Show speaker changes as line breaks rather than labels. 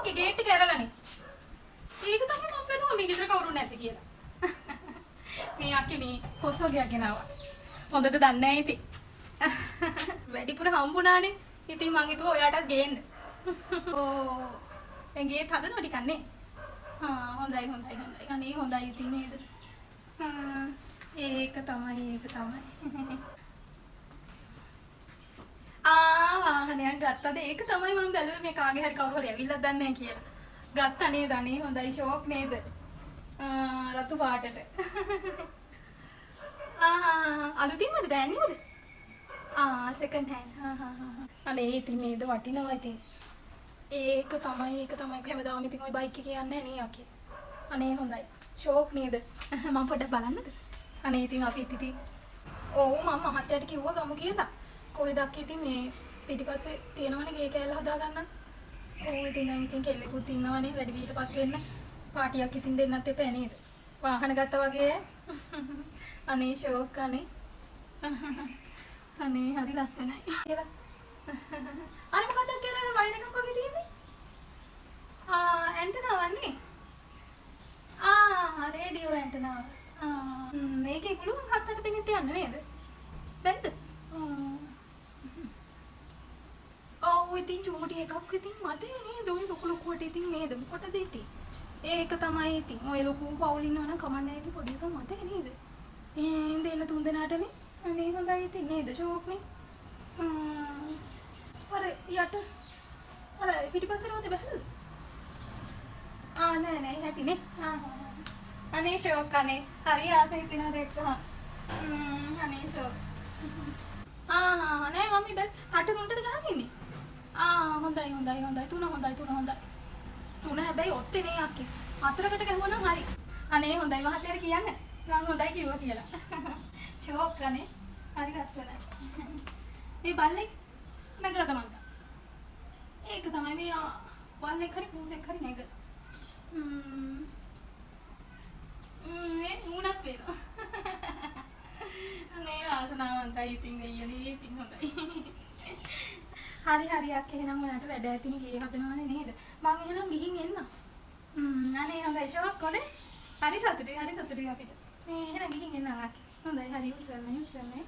අක්කේ gate එක ඇරලානේ. ඒක තමයි මම බැලුවා මේ ගෙදර කවුරු නැති කියලා. මේ අක්කේ මේ කොස්සෝගයක් ගෙනාවා. හොඳට දන්නේ නැහැ ඉතින්. වැඩිපුර හම්බුණානේ. ඉතින් මං හිතුවා ඔයාටත් ගේන්න. ඕ දැන් ගේත් හදනවා ටිකක් නේ. හොඳයි. අනේ හොඳයි ඉතින් නේද? ඒක තමයි. වාහනයක් ගත්තද? ඒක තමයි මම බැලුවේ මේ කාගේ හරි කවුරු හරි ඇවිල්ලා දන්නේ නැහැ කියලා. ගත්තා නේද? අනේ හොඳයි ෂෝක් නේද? රතු පාටට. අලුතින්මද බෑන් නේද? Second hand. අනේ ඉතින් නේද වටිනවා ඉතින්. ඒක තමයි හැමදාම ඉතින් ওই බයික් එක යන්නේ නේ යකි. අනේ හොඳයි. ෂෝක් නේද? මම පොඩ්ඩක් බලන්නද? අනේ ඉතින් අපිත් ඉතින් ඔව් මම මහත්තයාට කිව්වා ගමු කියලා. කොහෙද අක්කේ ඉතින් මේ පිටිපස්සේ තියෙනවනේ ගේ කෑල්ල හදා ගන්න. ඔව් ඉතින් දැන් ඉතින් කෙල්ලෙකුත් ඉන්නවනේ වැඩි වියටපත් වෙන්න. පාටියක් ඉතින් දෙන්නත් එපා නේද? වාහන ගත්තා වගේ. අනේ ෂෝක් අනේ. අනේ හරි ලස්සනයි කියලා. අර මොකක්ද කියලා වයින් එකක් වගේ තියෙන්නේ? ඇන්ටනාවක් නේ. රේඩියෝ ඇන්ටනාව. මේකේ පුළුවන් 7-8 දෙනෙක් යන්න නේද? නැද්ද? ඔව් ඉතින් චූටි එකක් ඉතින් මතේ නේද? ඔය ලොකුවට ඉතින් නේද? මොකටද ඉතින්? ඒක තමයි ඉතින්. ඔය ලොකු පවුල් ඉන්නවනම් කමන්නේ ඉතින් පොඩි එකක් මතේ නේද? දෙන්න 3 දෙනාටනේ. අනේ හොඳයි ඉතින් නේද? ෂෝක් නේ. අර යට අර පිටිපස්සේ රෝදේ බහලු. නෑ හැටිනේ. අනේ ෂෝක් අනේ. හරි ආසයි ඉතින් අර එක. අනේ ෂෝක්. නෑ මම්මි බෑ. කටු තුනටද ගහන් ඉන්නේ? හොඳයි. තුන හොඳයි. තුන හැබැයි ඔත්තේ නේ අක්කේ. 4කට ගැහුවා නම් හරි. අනේ හොඳයි මහත්තයාට කියන්න. මම හොඳයි කිව්වා කියලා. ෂෝක් අනේ. හරි ලස්සනයි. මේ බල්ලෙක් නැගලා තමයි. ඒක තමයි මේ බල්ලෙක් හරි පූසෙක් හරි නැග. මේ ඌණක් වේනවා. අනේ ආසනාවන්තයි ඉතින් අයියනේ ඉතින් හොඳයි. හරි අක්කේ එහෙනම් ඔයාලට වැඩ ඇතිනේ ගේ හදනවනේ නේද? මං එහෙනම් ගිහින් එන්න. අනේ හොඳයි ෂෝක් කොනේ. හරි සතුටුයි අපිට. මේ එහෙනම් ගිහින් එන්න අක්කේ. හොඳයි හරි උසන්නේ.